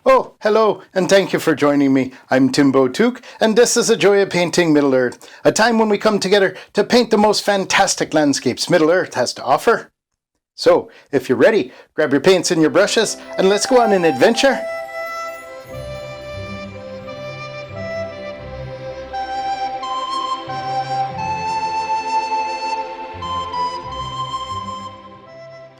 Oh, hello, and thank you for joining me. I'm Timbo Took, and this is A Joy of Painting Middle-earth, a time when we come together to paint the most fantastic landscapes Middle-earth has to offer. So, if you're ready, grab your paints and your brushes, and let's go on an adventure.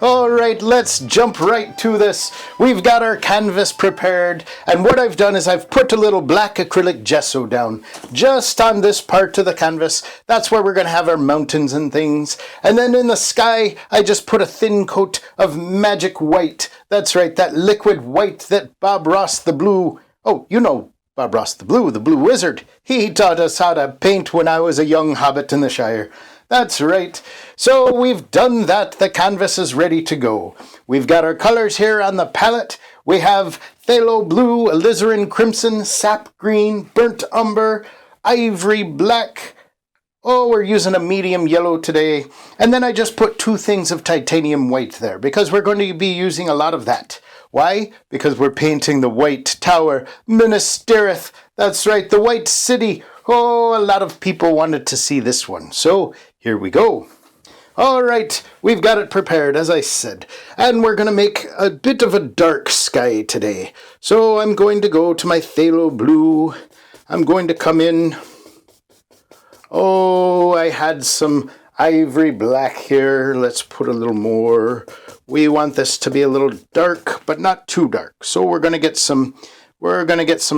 Alright, let's jump right to this. We've got our canvas prepared, and what I've done is I've put a little black acrylic gesso down just on this part of the canvas. That's where we're going to have our mountains and things. And then in the sky, I just put a thin coat of magic white. That's right, that liquid white that Bob Ross the Blue... Oh, you know Bob Ross the Blue Wizard. He taught us how to paint when I was a young hobbit in the Shire. That's right. So we've done that. The canvas is ready to go. We've got our colors here on the palette. We have phthalo blue, alizarin crimson, sap green, burnt umber, ivory black. Oh, we're using a medium yellow today. And then I just put two things of titanium white there because we're going to be using a lot of that. Why? Because we're painting the White Tower, Minas Tirith. That's right, the White City. Oh, a lot of people wanted to see this one. So here we go. All right, we've got it prepared, as I said. And we're going to make a bit of a dark sky today. So I'm going to go to my phthalo blue. I'm going to come in. Oh, I had some ivory black here. Let's put a little more. We want this to be a little dark, but not too dark. So we're going to get some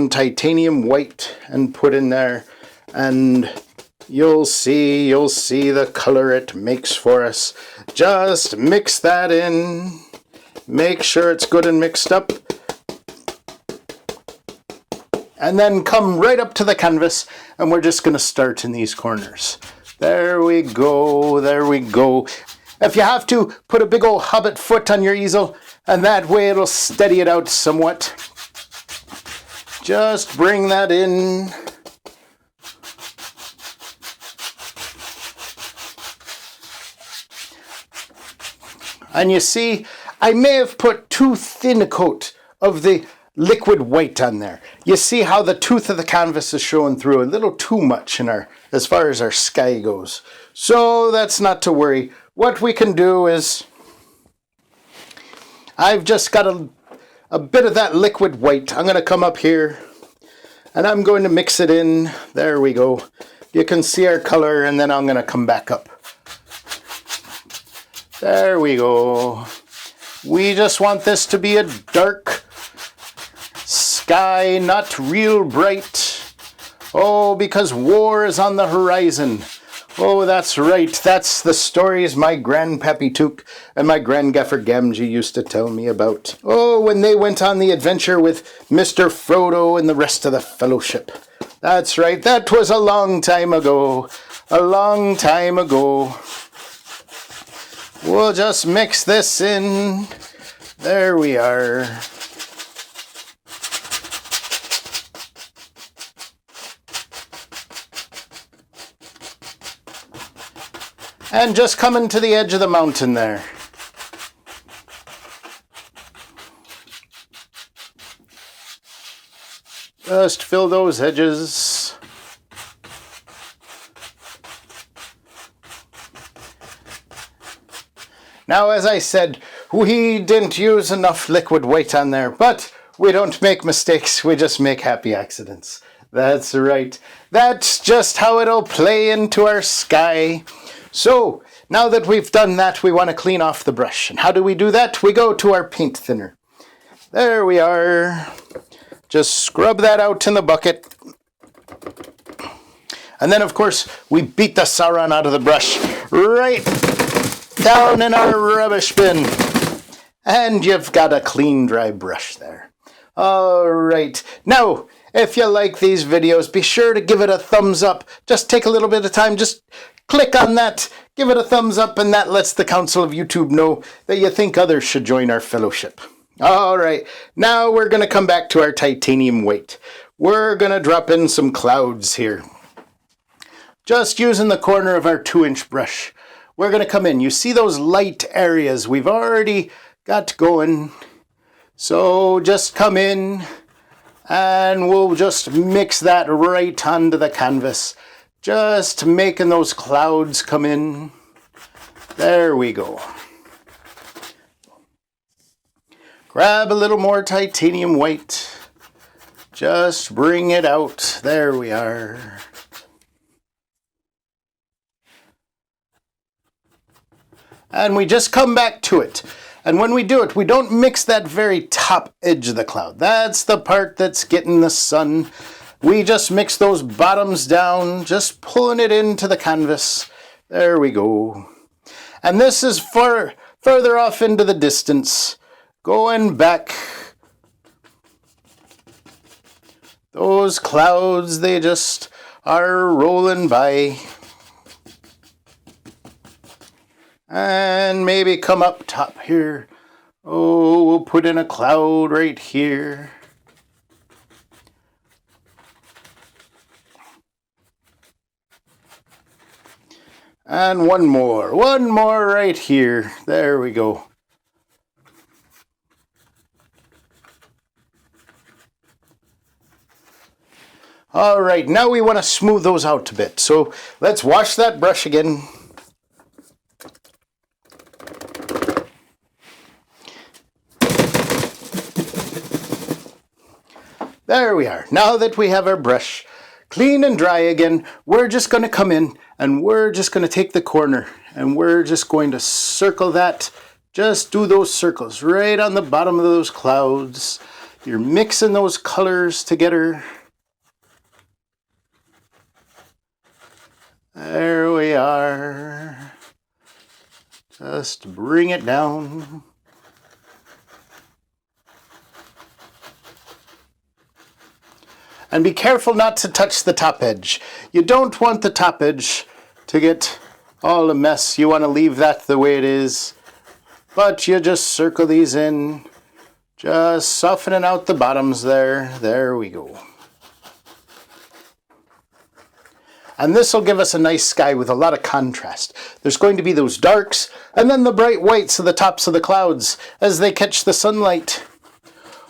titanium white and put in there. And you'll see the color it makes for us. Just mix that in. Make sure it's good and mixed up. And then come right up to the canvas, and we're just going to start in these corners. There we go, there we go. If you have to, put a big old hobbit foot on your easel, and that way it'll steady it out somewhat. Just bring that in. And you see, I may have put too thin a coat of the liquid white on there. You see how the tooth of the canvas is showing through a little too much as far as our sky goes. So that's not to worry. What we can do is, I've just got a bit of that liquid white. I'm going to come up here and I'm going to mix it in. There we go. You can see our color, and then I'm going to come back up. There we go. We just want this to be a dark sky, not real bright. Oh, because war is on the horizon. Oh, that's right. That's the stories my Grandpappy Took and my Grandgaffer Gamgee used to tell me about. Oh, when they went on the adventure with Mr. Frodo and the rest of the fellowship. That's right. That was a long time ago. A long time ago. We'll just mix this in. There we are. And just coming to the edge of the mountain there. Just fill those edges. Now, as I said, we didn't use enough liquid white on there, but we don't make mistakes, we just make happy accidents. That's right. That's just how it'll play into our sky. So, now that we've done that, we want to clean off the brush. And how do we do that? We go to our paint thinner. There we are. Just scrub that out in the bucket. And then, of course, we beat the Sauron out of the brush. Right down in our rubbish bin. And you've got a clean, dry brush there. All right. Now, if you like these videos, be sure to give it a thumbs up. Just take a little bit of time. Just click on that. Give it a thumbs up, and that lets the Council of YouTube know that you think others should join our fellowship. All right. Now we're going to come back to our titanium white. We're going to drop in some clouds here. Just using the corner of our 2-inch brush. We're going to come in. You see those light areas we've already got going. So just come in and we'll just mix that right onto the canvas. Just making those clouds come in. There we go. Grab a little more titanium white. Just bring it out. There we are. And we just come back to it. And when we do it, we don't mix that very top edge of the cloud. That's the part that's getting the sun. We just mix those bottoms down, just pulling it into the canvas. There we go. And this is further off into the distance. Going back. Those clouds, they just are rolling by. And maybe come up top here. Oh, we'll put in a cloud right here. And one more right here. There we go. All right, now we want to smooth those out a bit. So let's wash that brush again. There we are. Now that we have our brush clean and dry again, we're just going to come in and we're just going to take the corner and we're just going to circle that. Just do those circles right on the bottom of those clouds. You're mixing those colors together. There we are. Just bring it down. And be careful not to touch the top edge. You don't want the top edge to get all a mess. You want to leave that the way it is. But you just circle these in. Just softening out the bottoms there. There we go. And this will give us a nice sky with a lot of contrast. There's going to be those darks and then the bright whites of the tops of the clouds as they catch the sunlight.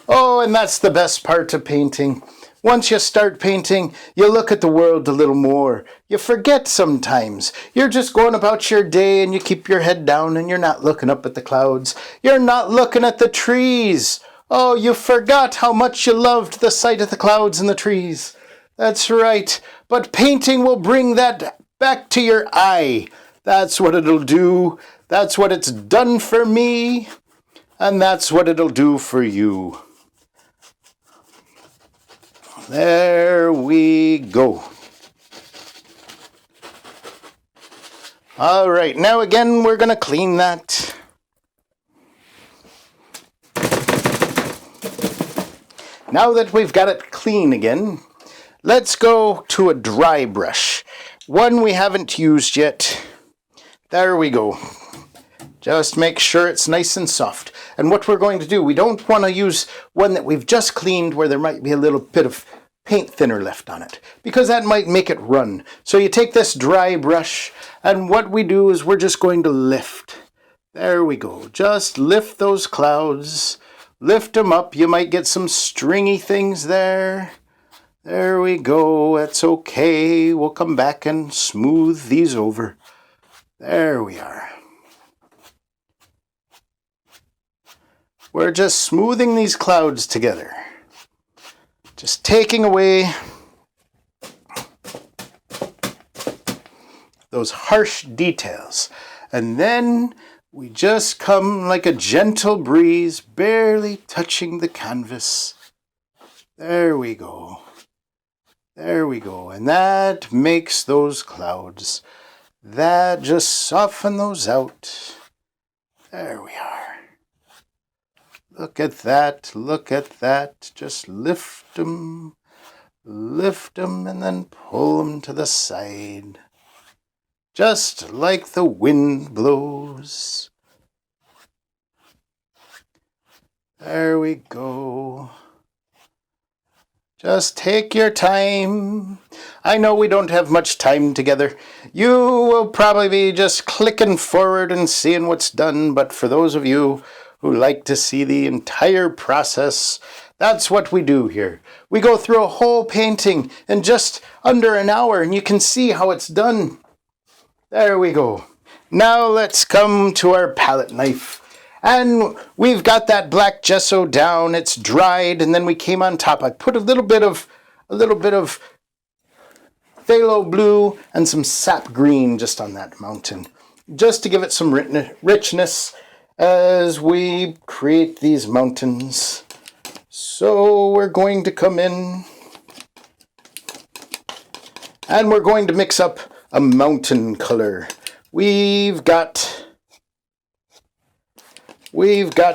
Oh, and that's the best part of painting. Once you start painting, you look at the world a little more. You forget sometimes. You're just going about your day and you keep your head down and you're not looking up at the clouds. You're not looking at the trees. Oh, you forgot how much you loved the sight of the clouds and the trees. That's right. But painting will bring that back to your eye. That's what it'll do. That's what it's done for me. And that's what it'll do for you. There we go. All right, now again, we're going to clean that. Now that we've got it clean again, let's go to a dry brush. One we haven't used yet. There we go. Just make sure it's nice and soft. And what we're going to do, we don't want to use one that we've just cleaned where there might be a little bit of paint thinner left on it, because that might make it run. So you take this dry brush, and what we do is we're just going to lift. There we go. Just lift those clouds. Lift them up. You might get some stringy things there. There we go. That's okay. We'll come back and smooth these over. There we are. We're just smoothing these clouds together. Just taking away those harsh details. And then we just come like a gentle breeze, barely touching the canvas. There we go. There we go. And that makes those clouds. That just soften those out. There we are. Look at that, look at that. Just lift them, and then pull them to the side. Just like the wind blows. There we go. Just take your time. I know we don't have much time together. You will probably be just clicking forward and seeing what's done, but for those of you who like to see the entire process. That's what we do here. We go through a whole painting in just under an hour, and you can see how it's done. There we go. Now let's come to our palette knife. And we've got that black gesso down, it's dried, and then we came on top. I put a little bit of phthalo blue and some sap green just on that mountain, just to give it some richness as we create these mountains. So we're going to come in and we're going to mix up a mountain color. We've got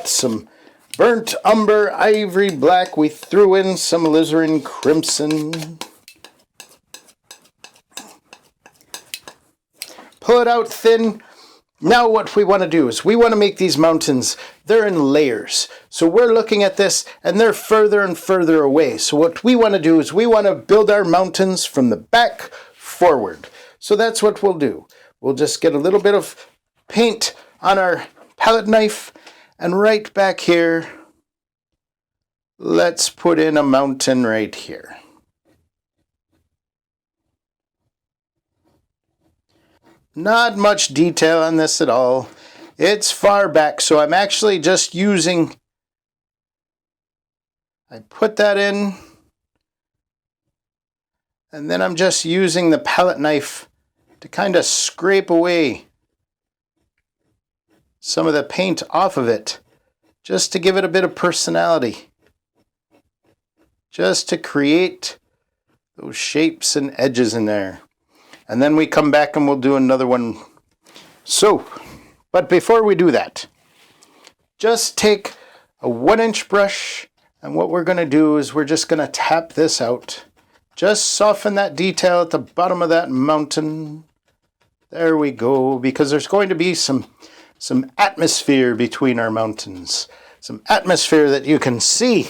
some burnt umber, ivory black. We threw in some alizarin crimson. Pull it out thin. Now what we want to do is we want to make these mountains, they're in layers. So we're looking at this and they're further and further away. So what we want to do is we want to build our mountains from the back forward. So that's what we'll do. We'll just get a little bit of paint on our palette knife, and right back here, let's put in a mountain right here. Not much detail on this at all. It's far back, so I'm actually just using, I put that in, and then I'm just using the palette knife to kind of scrape away some of the paint off of it, just to give it a bit of personality, just to create those shapes and edges in there. And then we come back and we'll do another one. So, but before we do that, just take a 1-inch brush, and what we're going to do is we're just going to tap this out. Just soften that detail at the bottom of that mountain. There we go, because there's going to be some atmosphere between our mountains. Some atmosphere that you can see.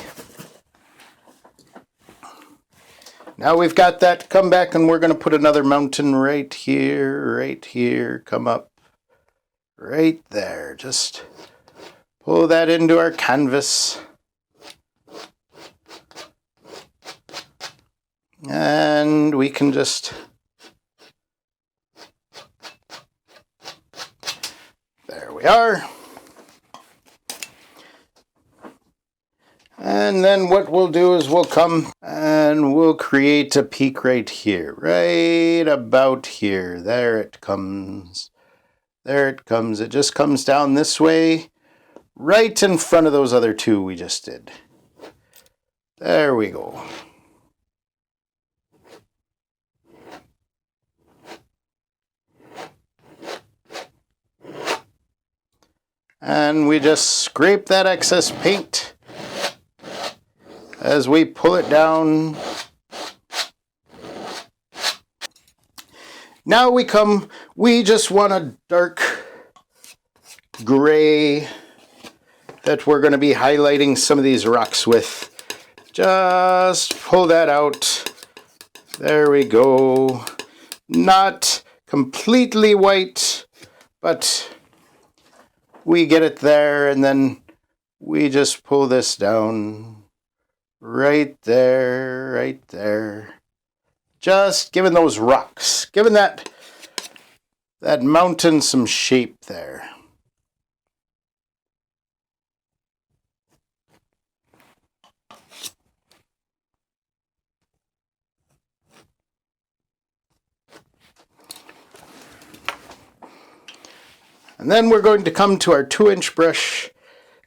Now we've got that, come back and we're going to put another mountain right here, come up, right there. Just pull that into our canvas. And we can just, there we are. And then what we'll do is we'll come and we'll create a peak right here, right about here. There it comes. There it comes. It just comes down this way, right in front of those other two we just did. There we go. And we just scrape that excess paint as we pull it down. Now we just want a dark gray that we're going to be highlighting some of these rocks with. Just pull that out. There we go. Not completely white, but we get it there, and then we just pull this down. Right there, right there. Just giving those rocks, giving that mountain some shape there. And then we're going to come to our 2-inch brush,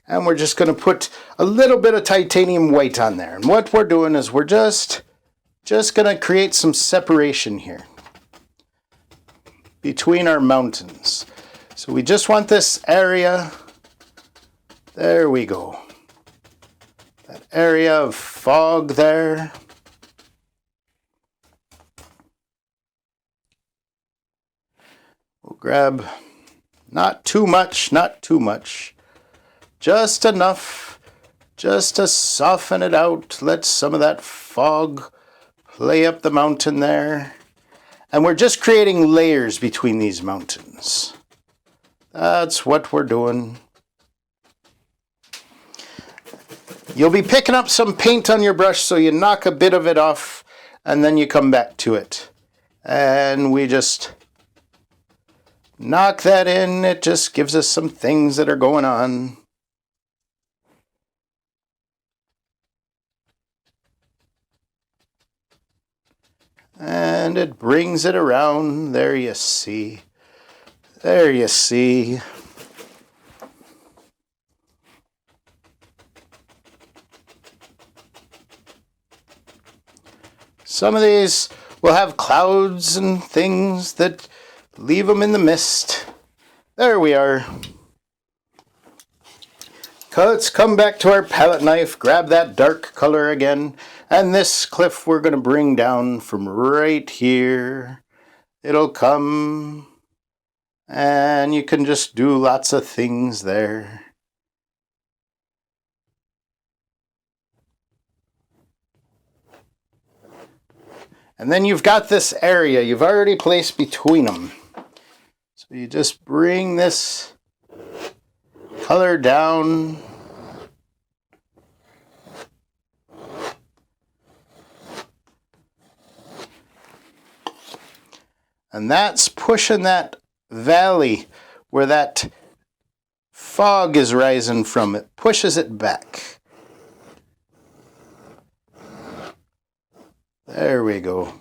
and we're just going to put a little bit of titanium white on there. And what we're doing is we're just going to create some separation here between our mountains. So we just want this area, there we go, that area of fog there. We'll grab not too much, not too much. Just enough, just to soften it out. Let some of that fog play up the mountain there. And we're just creating layers between these mountains. That's what we're doing. You'll be picking up some paint on your brush, so you knock a bit of it off and then you come back to it. And we just knock that in. It just gives us some things that are going on. And it brings it around. There you see. There you see. Some of these will have clouds and things that leave them in the mist. There we are. Let's come back to our palette knife, grab that dark color again, and this cliff we're going to bring down from right here. It'll come, and you can just do lots of things there. And then you've got this area you've already placed between them. So you just bring this color down. And that's pushing that valley where that fog is rising from. It pushes it back. There we go.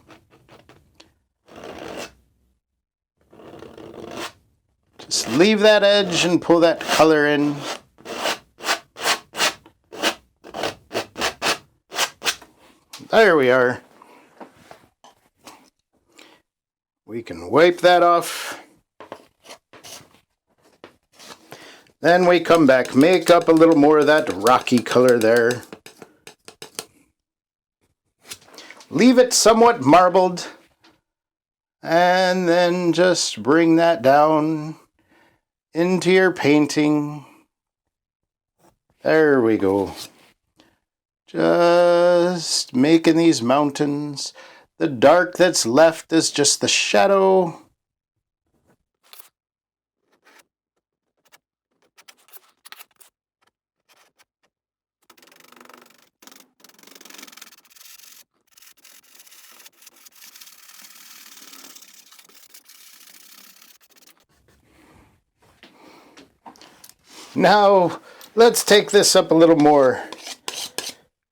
Just leave that edge and pull that color in. There we are. We can wipe that off. Then we come back, make up a little more of that rocky color there. Leave it somewhat marbled. And then just bring that down into your painting. There we go. Just making these mountains. The dark that's left is just the shadow. Now, let's take this up a little more.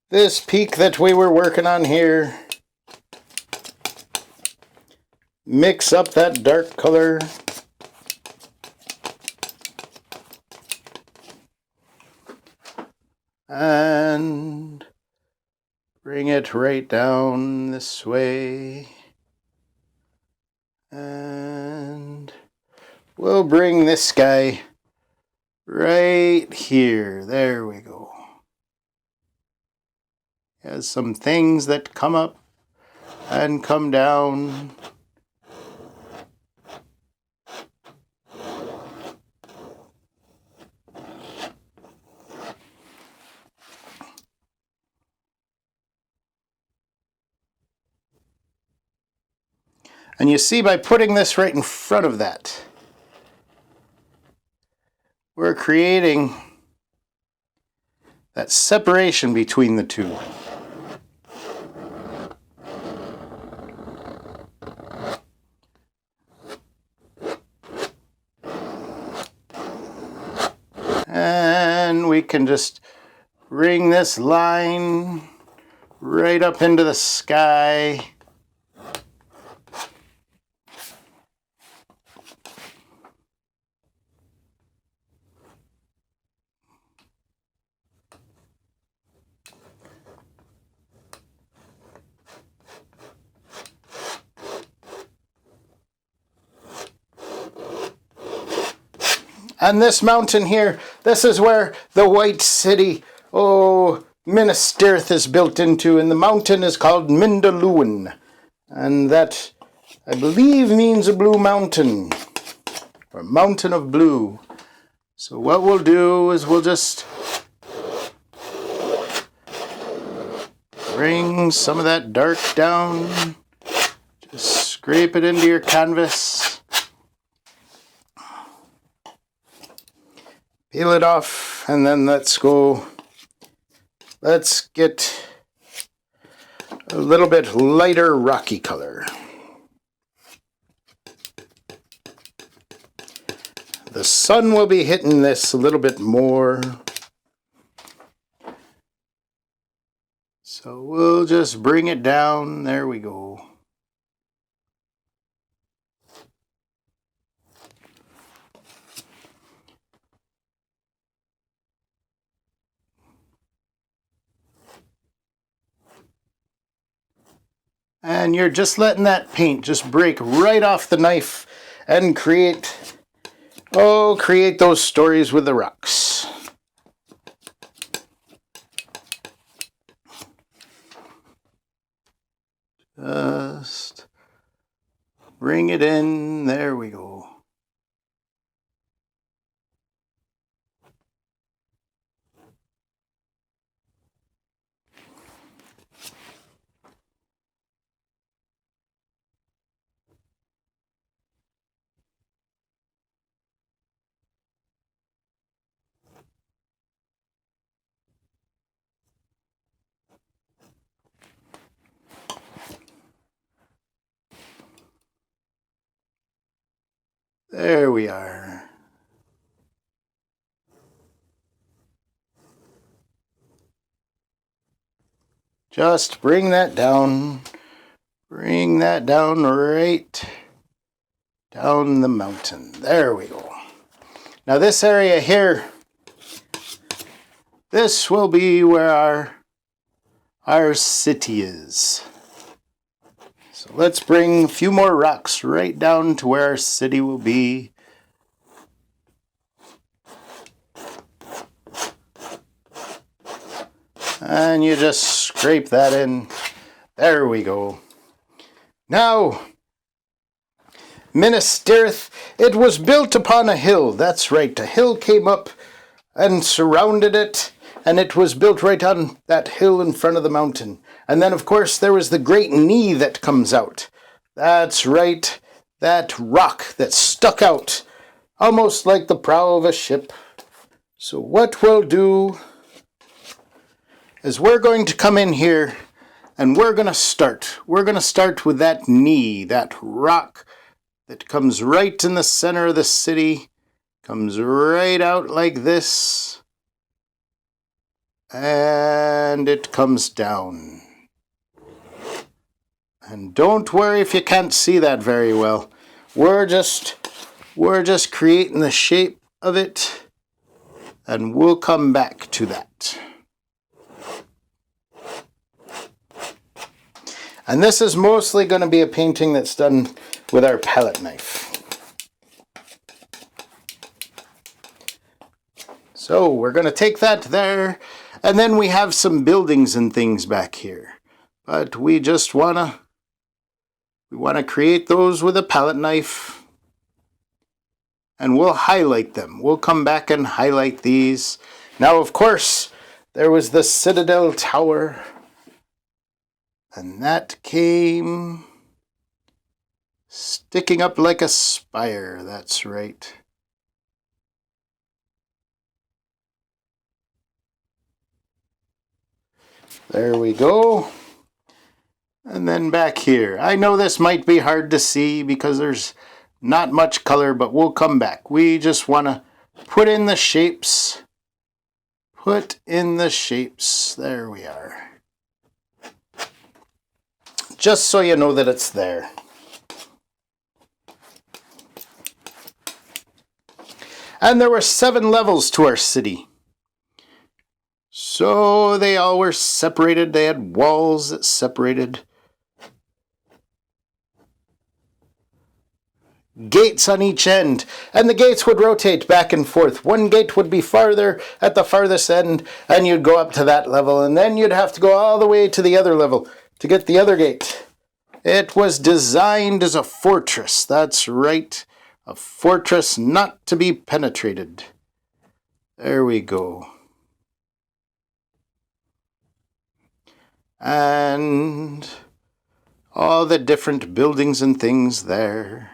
This peak that we were working on here. Mix up that dark color. And bring it right down this way. And we'll bring this guy right here. There we go. Has some things that come up and come down. And you see, by putting this right in front of that, we're creating that separation between the two. And we can just bring this line right up into the sky. And this mountain here, this is where the White City, Minas Tirith is built into, and the mountain is called Mindalluin. And that, I believe, means a blue mountain, or mountain of blue. So what we'll do is we'll just bring some of that dark down, just scrape it into your canvas. Peel it off, and then let's go Let's get a little bit lighter rocky color. The sun will be hitting this a little bit more. So we'll just bring it down. There we go. And you're just letting that paint just break right off the knife and create those stories with the rocks. Just bring it in. There we go. There we are. Just bring that down. Bring that down right down the mountain. There we go. Now this area here, this will be where our city is. So let's bring a few more rocks right down to where our city will be. And you just scrape that in. There we go. Now, Minas Tirith, it was built upon a hill. That's right, a hill came up and surrounded it, and it was built right on that hill in front of the mountain. And then, of course, there was the great knee that comes out. That's right, that rock that stuck out, almost like the prow of a ship. So what we'll do is we're going to come in here and we're going to start. We're going to start with that knee, that rock that comes right in the center of the city, comes right out like this, and it comes down. And don't worry if you can't see that very well. We're just creating the shape of it, and we'll come back to that. And this is mostly going to be a painting that's done with our palette knife. So we're going to take that there, and then we have some buildings and things back here. But we just want to create those with a palette knife, and we'll highlight them. We'll come back and highlight these. Now, of course, there was the Citadel Tower, and that came sticking up like a spire. That's right. There we go. And then back here. I know this might be hard to see because there's not much color, but we'll come back. We just want to put in the shapes. Put in the shapes. There we are. Just so you know that it's there. And there were 7 levels to our city. So they all were separated. They had walls that separated. Gates on each end, and the gates would rotate back and forth. One gate would be farther at the farthest end, and you'd go up to that level, and then you'd have to go all the way to the other level to get the other gate. It was designed as a fortress. That's right, a fortress not to be penetrated. There we go. And all the different buildings and things there.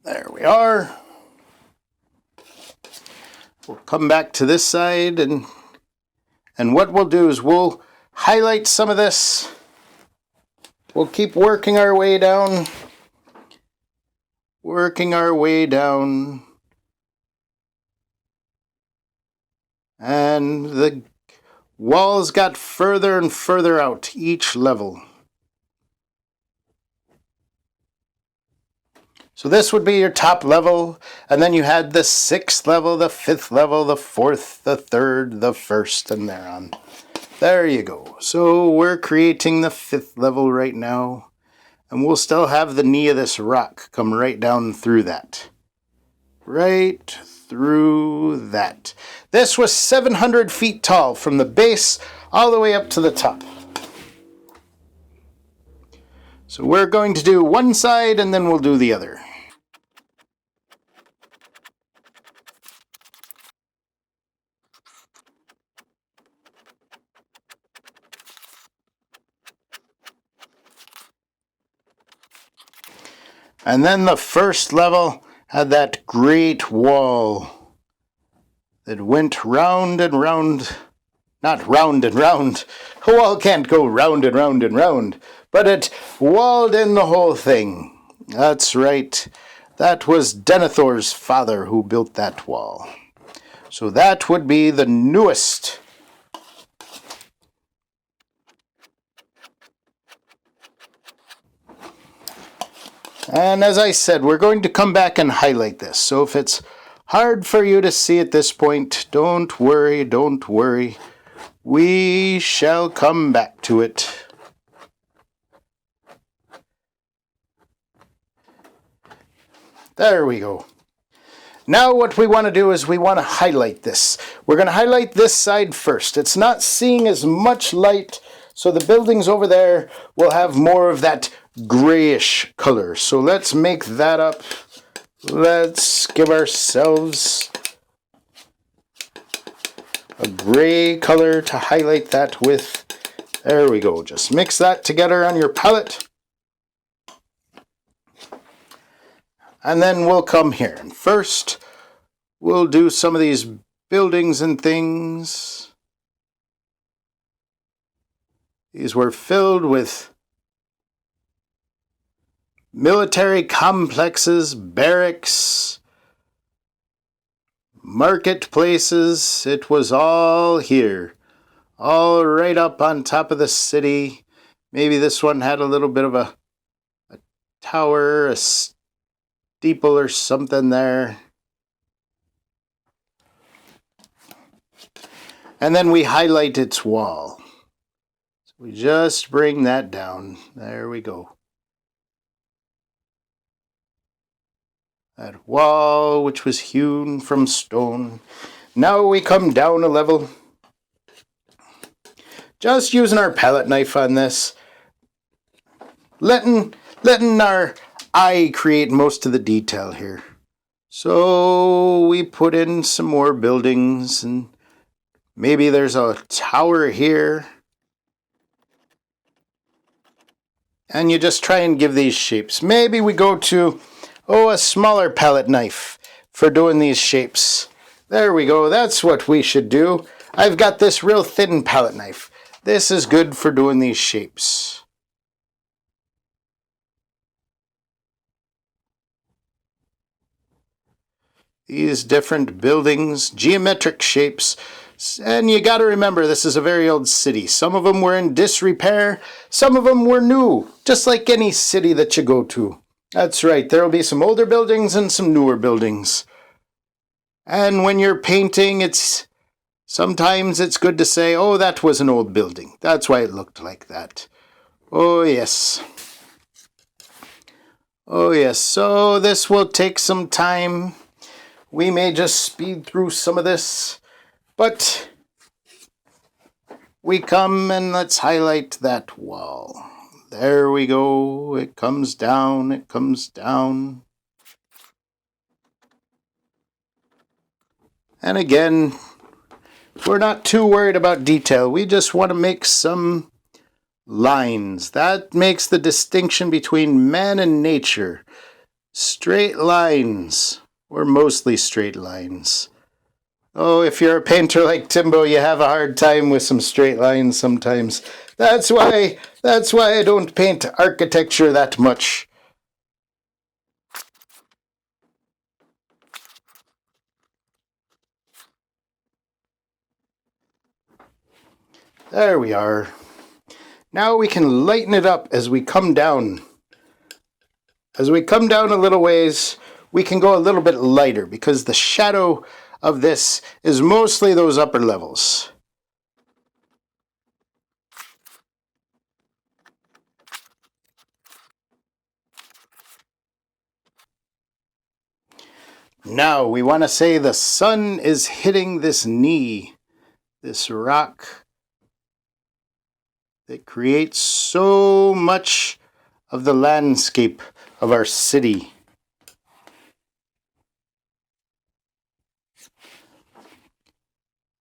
There we are. We'll come back to this side, and what we'll do is we'll highlight some of this. We'll keep working our way down. Working our way down. And the walls got further and further out each level. So this would be your top level, and then you had the 6th level, the 5th level, the 4th, the 3rd, the 1st, and thereon. There you go. So we're creating the 5th level right now, and we'll still have the knee of this rock come right down through that. Right through that. This was 700 feet tall from the base all the way up to the top. So we're going to do one side and then we'll do the other. And then the first level had that great wall that went round and round. Not round and round. A wall can't go round and round and round. But it walled in the whole thing. That's right. That was Denethor's father who built that wall. So that would be the newest. And as I said, we're going to come back and highlight this. So if it's hard for you to see at this point, don't worry, don't worry. We shall come back to it. There we go. Now what we want to do is we want to highlight this. We're going to highlight this side first. It's not seeing as much light, so the buildings over there will have more of that grayish color. So let's make that up. Let's give ourselves a gray color to highlight that with. There we go. Just mix that together on your palette. And then we'll come here. And first, we'll do some of these buildings and things. These were filled with military complexes, barracks, marketplaces. It was all here. All right up on top of the city. Maybe this one had a little bit of a tower, a steeple or something there. And then we highlight its wall. So we just bring that down. There we go. That wall which was hewn from stone. Now we come down a level. Just using our palette knife on this. Letting our eye create most of the detail here. So we put in some more buildings, and maybe there's a tower here. And you just try and give these shapes. Maybe we go to, a smaller palette knife for doing these shapes. There we go. That's what we should do. I've got this real thin palette knife. This is good for doing these shapes. These different buildings, geometric shapes. And you got to remember, this is a very old city. Some of them were in disrepair. Some of them were new, just like any city that you go to. That's right. There will be some older buildings and some newer buildings. And when you're painting, sometimes it's good to say, oh, that was an old building. That's why it looked like that. Oh, yes. Oh, yes. So this will take some time. We may just speed through some of this, but we come and let's highlight that wall. There we go. It comes down, it comes down. And again, we're not too worried about detail. We just want to make some lines. That makes the distinction between man and nature. Straight lines. Or mostly straight lines. Oh, if you're a painter like Timbo, you have a hard time with some straight lines sometimes. That's why I don't paint architecture that much. There we are. Now we can lighten it up as we come down. As we come down a little ways, we can go a little bit lighter because the shadow of this is mostly those upper levels. Now we want to say the sun is hitting this knee, this rock that creates so much of the landscape of our city.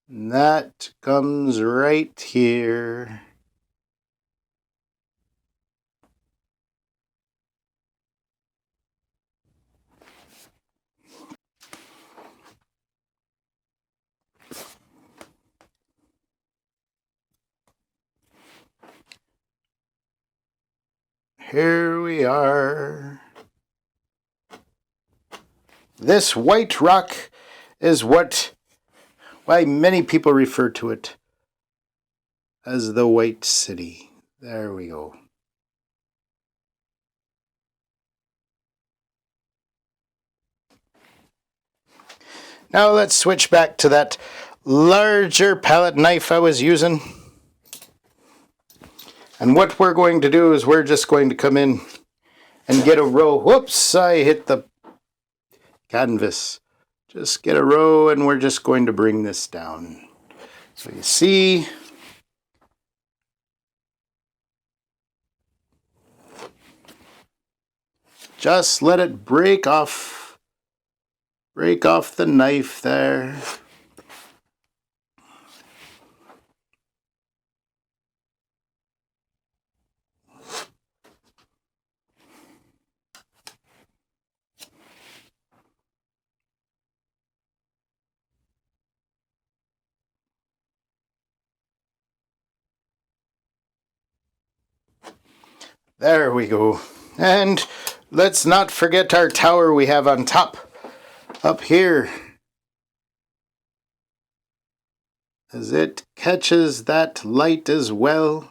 And that comes right here. Here we are. This white rock is why many people refer to it as the White City. There we go. Now let's switch back to that larger palette knife I was using. And what we're going to do is we're just going to come in and get a row. Whoops, I hit the canvas. Just get a row and we're just going to bring this down. So you see, just let it break off the knife there. There we go. And let's not forget our tower we have on top, up here. As it catches that light as well.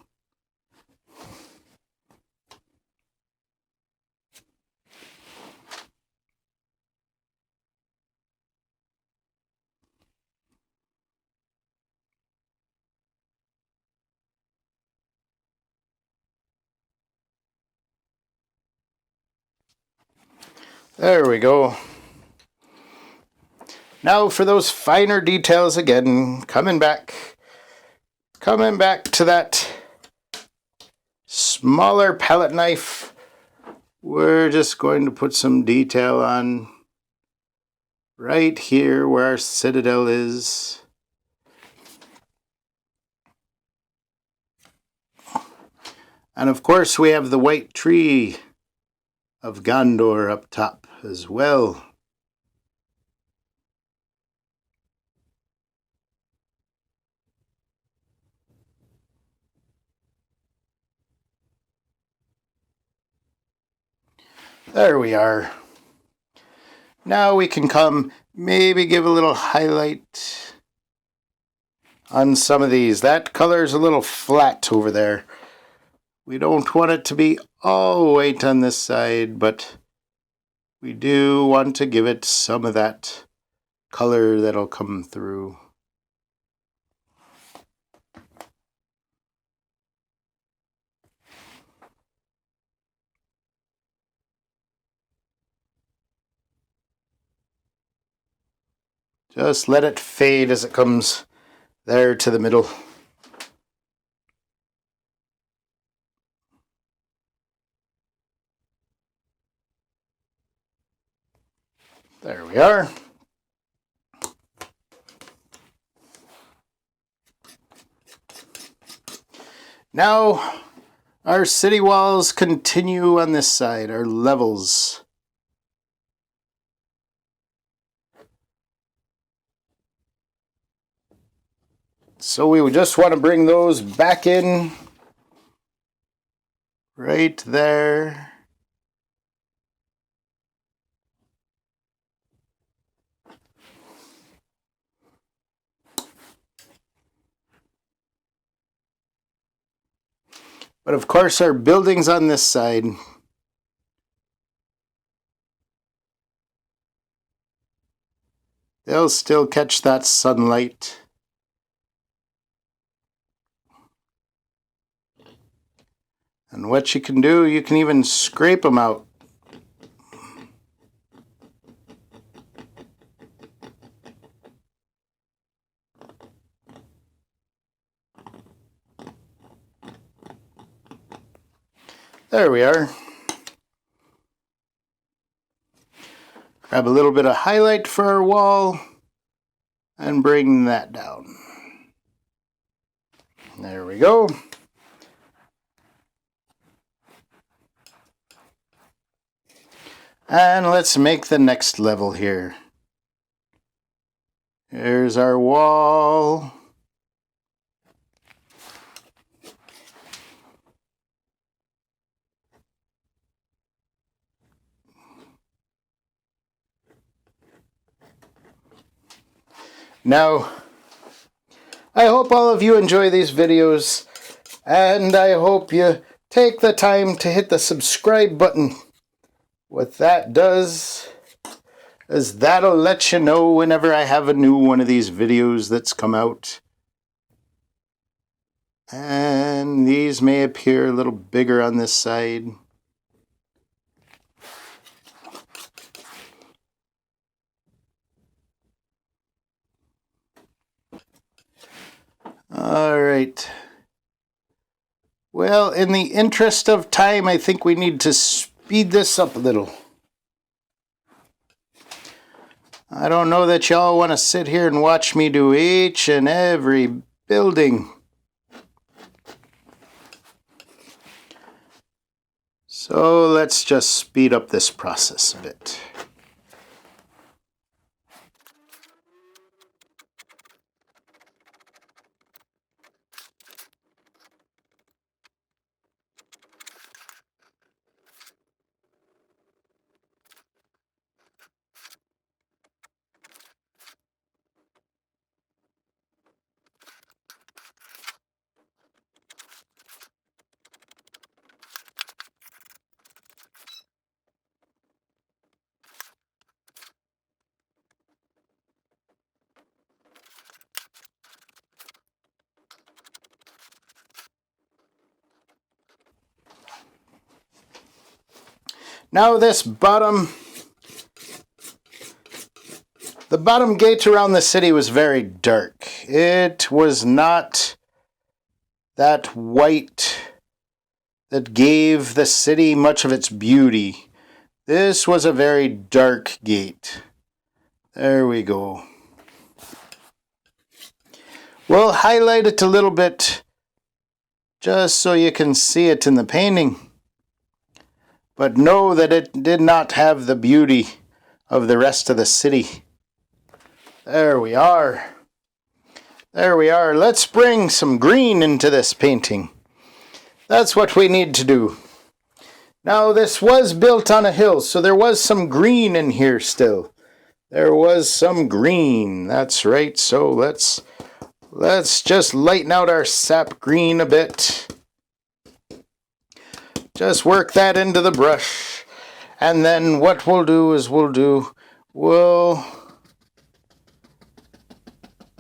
There we go. Now for those finer details again, coming back to that smaller palette knife. We're just going to put some detail on right here where our citadel is. And of course we have the white tree of Gondor up top as well. There we are. Now we can come, maybe give a little highlight on some of these. That color is a little flat over there. We don't want it to be all white on this side, but we do want to give it some of that color that'll come through. Just let it fade as it comes there to the middle. There we are. Now, our city walls continue on this side, our levels. So we just want to bring those back in right there. But of course our buildings on this side, they'll still catch that sunlight. And what you can do, you can even scrape them out. There we are. Grab a little bit of highlight for our wall and bring that down. There we go. And let's make the next level here. Here's our wall. Now, I hope all of you enjoy these videos, and I hope you take the time to hit the subscribe button. What that does is that'll let you know whenever I have a new one of these videos that's come out. And these may appear a little bigger on this side. All right. Well, in the interest of time, I think we need to speed this up a little. I don't know that y'all want to sit here and watch me do each and every building. So let's just speed up this process a bit. Now this the bottom gate around the city was very dark. It was not that white that gave the city much of its beauty. This was a very dark gate. There we go. We'll highlight it a little bit just so you can see it in the painting. But know that it did not have the beauty of the rest of the city. There we are. There we are. Let's bring some green into this painting. That's what we need to do. Now, this was built on a hill, so there was some green in here still. There was some green. That's right. So let's just lighten out our sap green a bit. Just work that into the brush. And then what we'll do is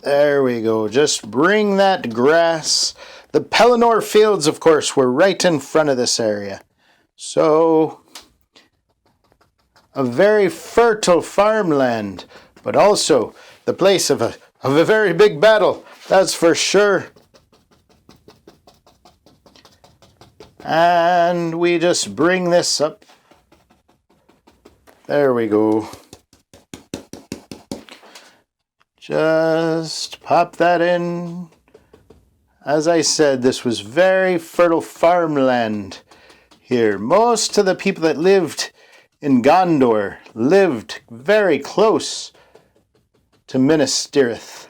there we go. Just bring that grass. The Pelennor fields, of course, were right in front of this area. So, a very fertile farmland, but also the place of a very big battle, that's for sure. And we just bring this up. There we go. Just pop that in. As I said, this was very fertile farmland here. Most of the people that lived in Gondor lived very close to Minas Tirith.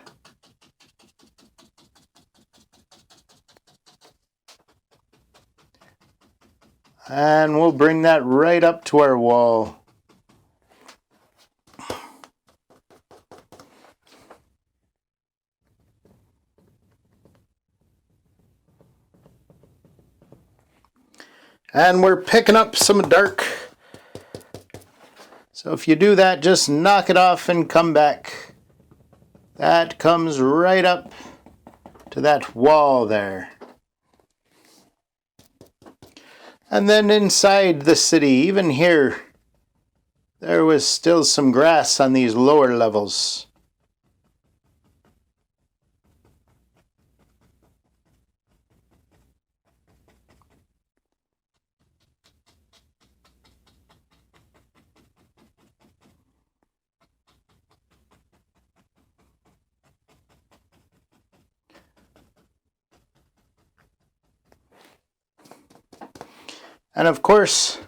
And we'll bring that right up to our wall. And we're picking up some dark. So if you do that, just knock it off and come back. That comes right up to that wall there. And then inside the city, even here, there was still some grass on these lower levels. And of course,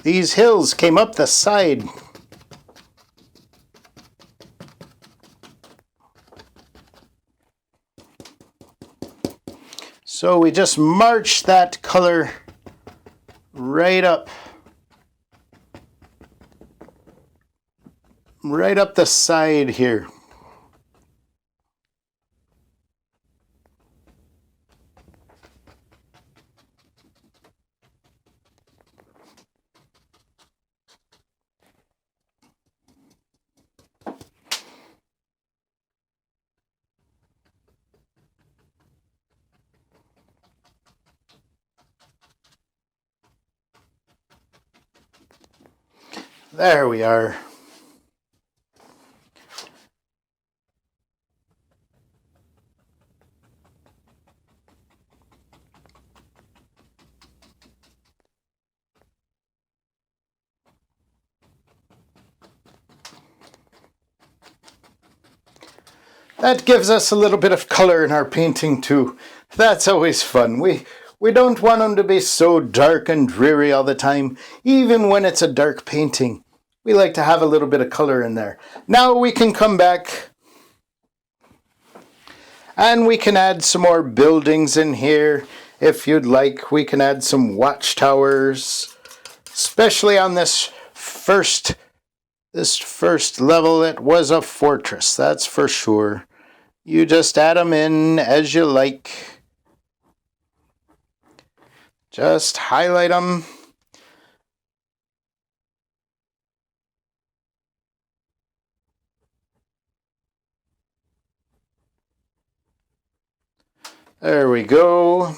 these hills came up the side. So we just marched that color right up the side here. There we are. That gives us a little bit of color in our painting too. That's always fun. We don't want them to be so dark and dreary all the time, even when it's a dark painting. We like to have a little bit of color in there. Now we can come back and we can add some more buildings in here. If you'd like, we can add some watchtowers, especially on this first level. It was a fortress, that's for sure. You just add them in as you like. Just highlight them. There we go.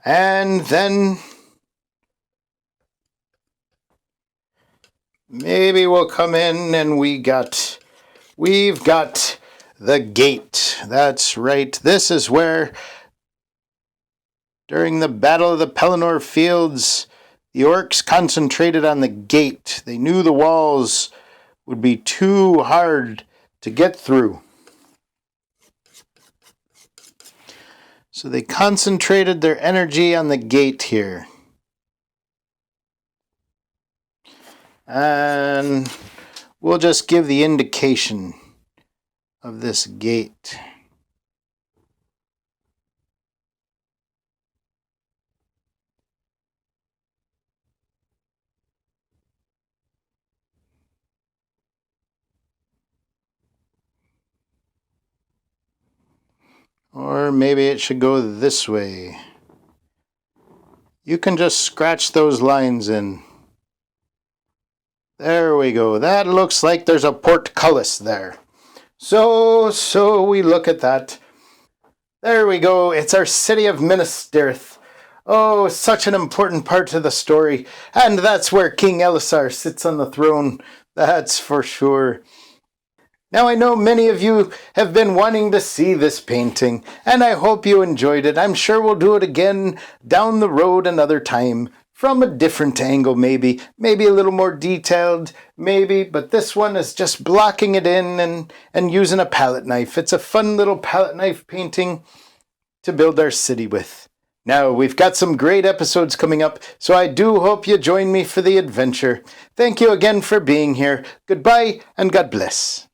And then maybe we'll come in and we've got the gate. That's right. This is where during the Battle of the Pelennor Fields, the orcs concentrated on the gate. They knew the walls would be too hard to get through. So they concentrated their energy on the gate here. And we'll just give the indication of this gate. Or maybe it should go this way. You can just scratch those lines in. There we go. That looks like there's a portcullis there. So we look at that. There we go. It's our city of Minas Tirith. Oh, such an important part to the story. And that's where King Elisar sits on the throne. That's for sure. Now, I know many of you have been wanting to see this painting, and I hope you enjoyed it. I'm sure we'll do it again down the road another time, from a different angle maybe a little more detailed, maybe, but this one is just blocking it in and using a palette knife. It's a fun little palette knife painting to build our city with. Now, we've got some great episodes coming up, so I do hope you join me for the adventure. Thank you again for being here. Goodbye, and God bless.